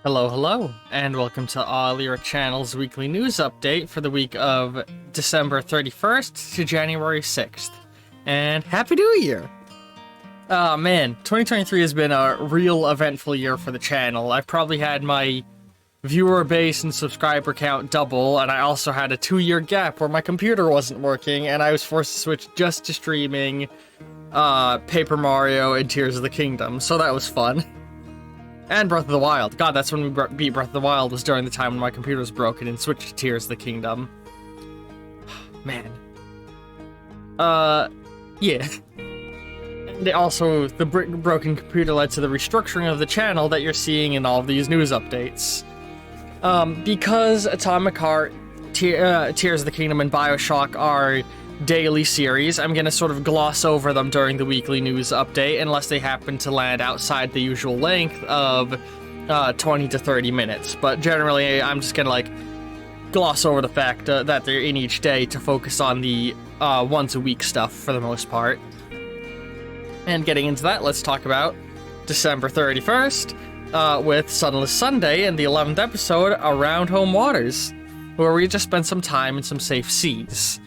Hello, hello, and welcome to All Your Channel's weekly news update for the week of December 31st to January 6th. And Happy New Year! Man, 2023 has been a real eventful year for the channel. I've probably had my viewer base and subscriber count double, and I also had a 2-year gap where my computer wasn't working, and I was forced to switch just to streaming Paper Mario and Tears of the Kingdom, so that was fun. And Breath of the Wild. God, that's when we beat Breath of the Wild, was during the time when my computer was broken and switched to Tears of the Kingdom. Man. Yeah. And also, the broken computer led to the restructuring of the channel that you're seeing in all of these news updates. Because Atomic Heart, Tears of the Kingdom, and BioShock are daily series, I'm gonna sort of gloss over them during the weekly news update unless they happen to land outside the usual length of 20 to 30 minutes. But generally, I'm just gonna gloss over the fact that they're in each day to focus on the once a week stuff for the most part. And getting into that, let's talk about December 31st with Sunless Sunday and the 11th episode, Around Home Waters, where we just spent some time in some safe seas.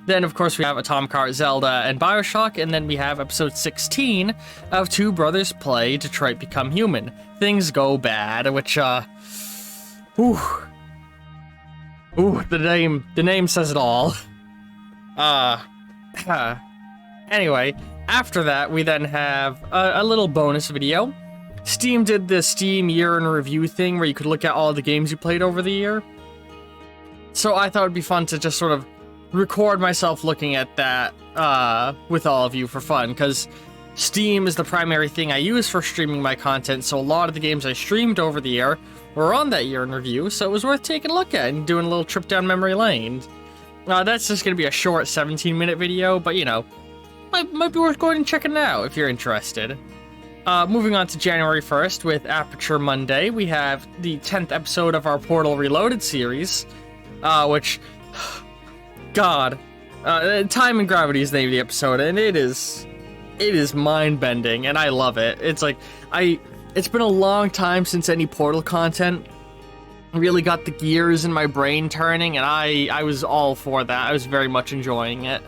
Then, of course, we have Atomic Heart, Zelda, and BioShock, and then we have episode 16 of Two Brothers Play Detroit Become Human. Things go bad, which, ooh, the name says it all. Anyway, after that, we then have a little bonus video. Steam did the Steam Year in Review thing where you could look at all the games you played over the year. So I thought it'd be fun to just sort of record myself looking at that with all of you for fun, because Steam is the primary thing I use for streaming my content, so a lot of the games I streamed over the year were on that year in review, so it was worth taking a look at and doing a little trip down memory lane. That's just going to be a short 17-minute video, but you know, might be worth going and checking it out if you're interested. Moving on to January 1st with Aperture Monday, we have the 10th episode of our Portal Reloaded series, which... God, Time and Gravity is the name of the episode, and it is mind-bending, and I love it. It's it's been a long time since any Portal content really got the gears in my brain turning, and I was all for that. I was very much enjoying it.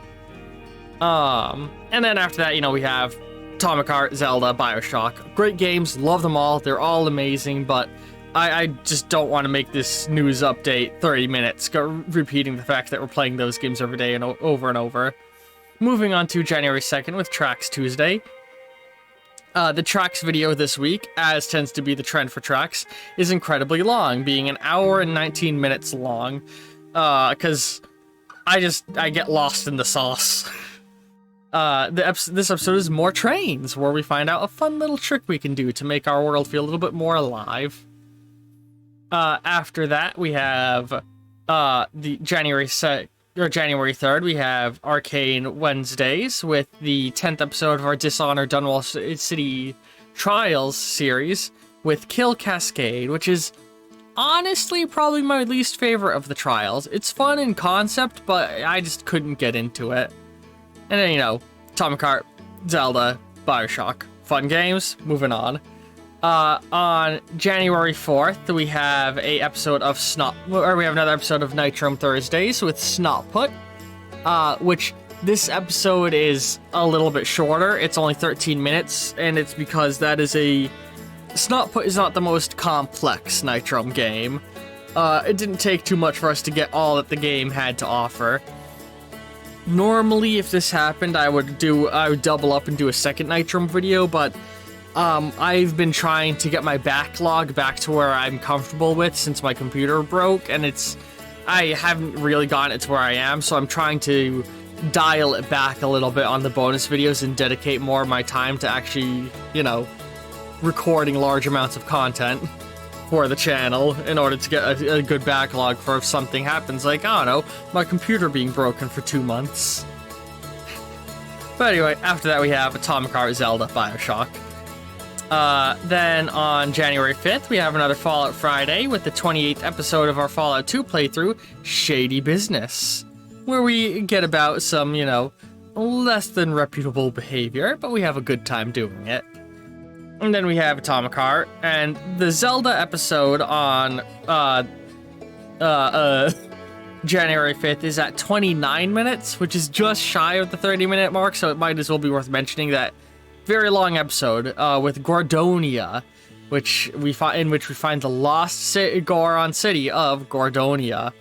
And then after that, you know, we have Atomic Heart, Zelda, BioShock. Great games, love them all. They're all amazing, but I just don't want to make this news update 30 minutes, repeating the fact that we're playing those games every day and over and over. Moving on to January 2nd with Tracks Tuesday. The Tracks video this week, as tends to be the trend for Tracks, is incredibly long, being an hour and 19 minutes long, because I get lost in the sauce. This episode is More Trains, where we find out a fun little trick we can do to make our world feel a little bit more alive. After that, we have the January 3rd, we have Arcane Wednesdays with the 10th episode of our Dishonored Dunwall City Trials series with Kill Cascade, which is honestly probably my least favorite of the trials. It's fun in concept, but I just couldn't get into it. And then, you know, Atomic Heart, Zelda, BioShock. Fun games, moving on. On January 4th, we have another episode of Nitrom Thursdays with Snotput, which this episode is a little bit shorter. It's only 13 minutes, and it's because Snotput is not the most complex Nitrom game. It didn't take too much for us to get all that the game had to offer. Normally, if this happened, I would double up and do a second Nitrom video, but I've been trying to get my backlog back to where I'm comfortable with since my computer broke, and I haven't really gotten it to where I am, so I'm trying to dial it back a little bit on the bonus videos and dedicate more of my time to actually, you know, recording large amounts of content for the channel in order to get a good backlog for if something happens, like, I don't know, my computer being broken for 2 months. But anyway, after that we have Atomic Heart, Zelda, BioShock. Then on January 5th, we have another Fallout Friday with the 28th episode of our Fallout 2 playthrough, Shady Business, where we get about some, you know, less than reputable behavior, but we have a good time doing it. And then we have Atomic Heart, and the Zelda episode on January 5th is at 29 minutes, which is just shy of the 30-minute mark, so it might as well be worth mentioning that very long episode with Gordonia, in which we find the lost Goron city of Gordonia.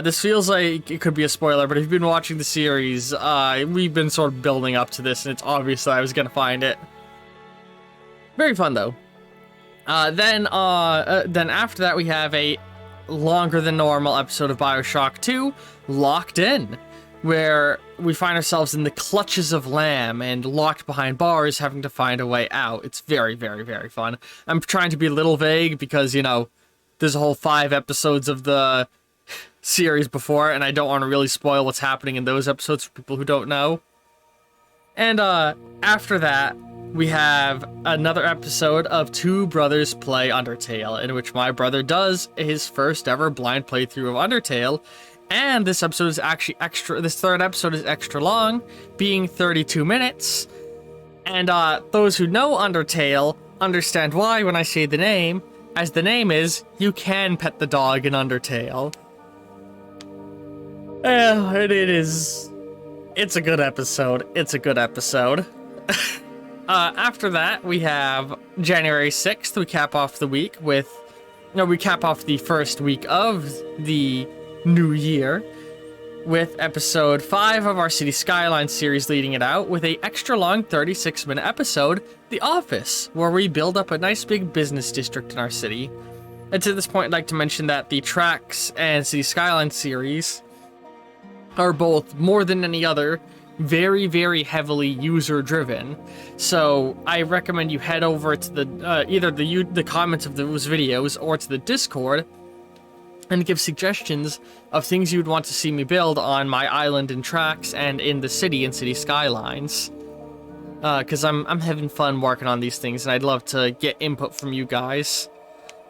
This feels like it could be a spoiler, but if you've been watching the series, we've been sort of building up to this, and it's obvious that I was going to find it. Very fun, though. Then after that, we have a longer than normal episode of Bioshock 2, Locked In, where we find ourselves in the clutches of Lamb and locked behind bars, having to find a way out. It's very, very, very fun. I'm trying to be a little vague because, you know, there's a whole 5 episodes of the series before, and I don't want to really spoil what's happening in those episodes for people who don't know. And after that, we have another episode of Two Brothers Play Undertale, in which my brother does his first ever blind playthrough of Undertale. And this episode is actually this third episode is extra long, being 32 minutes. And those who know Undertale understand why when I say the name, as the name is, you can pet the dog in Undertale. It's a good episode. It's a good episode. After that, we have January 6th. We cap off the week with... No, we cap off the first week of the new year with episode 5 of our City Skylines series, leading it out with a extra long 36-minute episode, The Office, where we build up a nice big business district in our city. And to this point, I'd like to mention that the Tracks and City Skylines series are both, more than any other, very, very heavily user-driven. So I recommend you head over to the either the comments of those videos or to the Discord and give suggestions of things you'd want to see me build on my island in Tracks and in the city and City Skylines. Because I'm having fun working on these things, and I'd love to get input from you guys.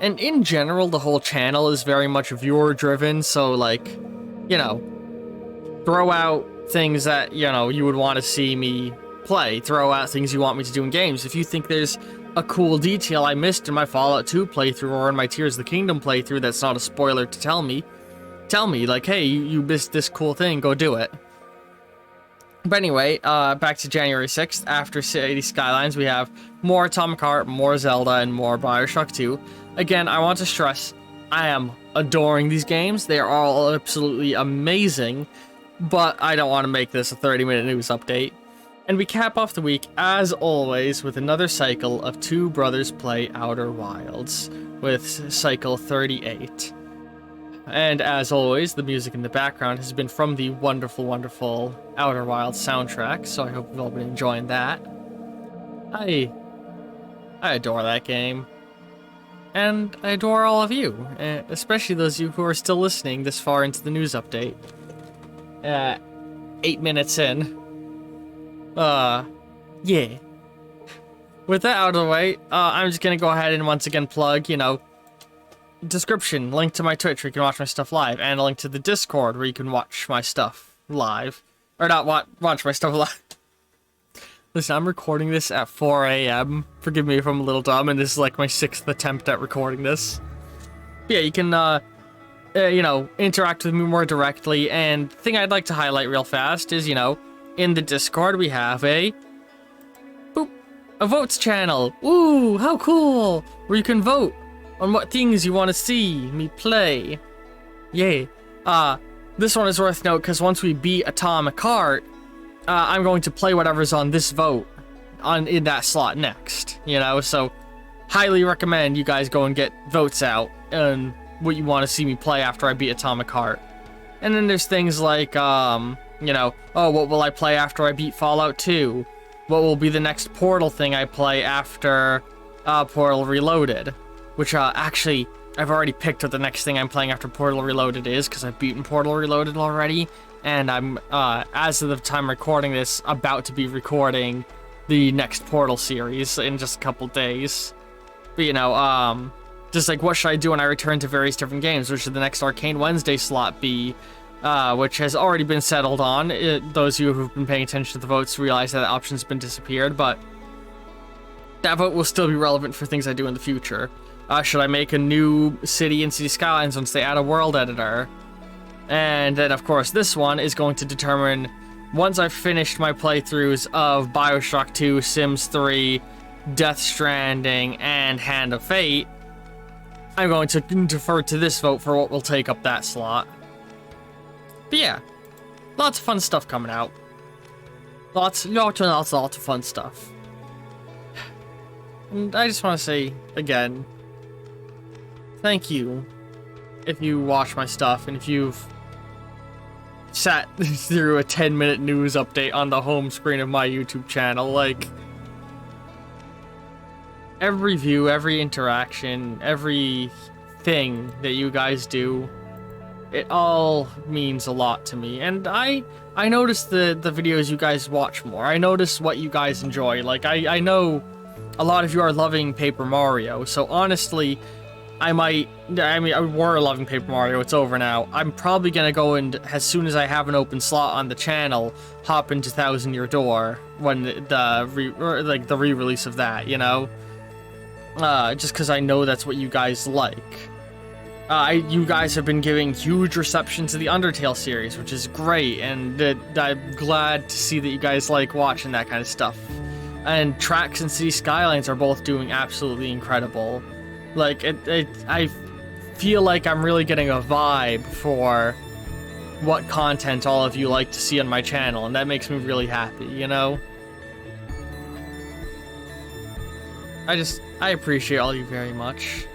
And in general, the whole channel is very much viewer-driven, so, like, you know, throw out things that, you know, you would want to see me play. Throw out things you want me to do in games. If you think there's a cool detail I missed in my Fallout 2 playthrough or in my Tears of the Kingdom playthrough that's not a spoiler to tell me, like, hey, you missed this cool thing, go do it. But anyway, back to January 6th. After City Skylines, we have more Atomic Heart, more Zelda, and more Bioshock 2. Again, I want to stress, I am adoring these games. They are all absolutely amazing. But I don't want to make this a 30-minute news update. And we cap off the week, as always, with another cycle of Two Brothers Play Outer Wilds, with cycle 38. And as always, the music in the background has been from the wonderful, wonderful Outer Wilds soundtrack, so I hope you've all been enjoying that. I adore that game. And I adore all of you, especially those of you who are still listening this far into the news update. 8 minutes in. Yeah. With that out of the way, I'm just gonna go ahead and once again plug, you know, description, link to my Twitch where you can watch my stuff live, and a link to the Discord where you can watch my stuff live. Or not watch my stuff live. Listen, I'm recording this at 4 a.m. Forgive me if I'm a little dumb, and this is like my 6th attempt at recording this. But yeah, you can, you know, interact with me more directly, and the thing I'd like to highlight real fast is, you know, in the Discord we have a votes channel. Ooh, how cool! Where you can vote on what things you want to see me play. Yay. This one is worth note because once we beat Atomic Heart, I'm going to play whatever's on this vote in that slot next, you know, so highly recommend you guys go and get votes out and what you want to see me play after I beat Atomic Heart. And then there's things like, you know, oh, what will I play after I beat Fallout 2? What will be the next Portal thing I play after Portal Reloaded? Which, actually, I've already picked what the next thing I'm playing after Portal Reloaded is, because I've beaten Portal Reloaded already, and I'm, as of the time recording this, about to be recording the next Portal series in just a couple days. But, you know, just like, what should I do when I return to various different games? Which should the next Arcane Wednesday slot be? Which has already been settled on. Those of you who've been paying attention to the votes realize that option's been disappeared, but that vote will still be relevant for things I do in the future. Should I make a new city in City Skylines once they add a world editor? And then, of course, this one is going to determine, once I've finished my playthroughs of Bioshock 2, Sims 3, Death Stranding, and Hand of Fate, I'm going to defer to this vote for what will take up that slot. But yeah, lots of fun stuff coming out. Lots of fun stuff. And I just want to say, again, thank you if you watch my stuff and if you've sat through a 10-minute news update on the home screen of my YouTube channel. Like, every view, every interaction, everything that you guys do, it all means a lot to me. And I notice the videos you guys watch more. I notice what you guys enjoy. Like, I know a lot of you are loving Paper Mario, so honestly, I were loving Paper Mario, it's over now. I'm probably gonna go and, as soon as I have an open slot on the channel, hop into Thousand Year Door when the re-release of that, you know? Just because I know that's what you guys like. You guys have been giving huge reception to the Undertale series, which is great, and I'm glad to see that you guys like watching that kind of stuff. And Tracks and City Skylines are both doing absolutely incredible. Like, I feel like I'm really getting a vibe for what content all of you like to see on my channel, and that makes me really happy, you know? I appreciate all you very much.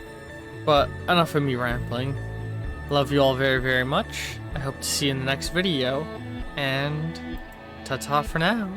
But enough of me rambling. Love you all very, very much. I hope to see you in the next video, and ta-ta for now.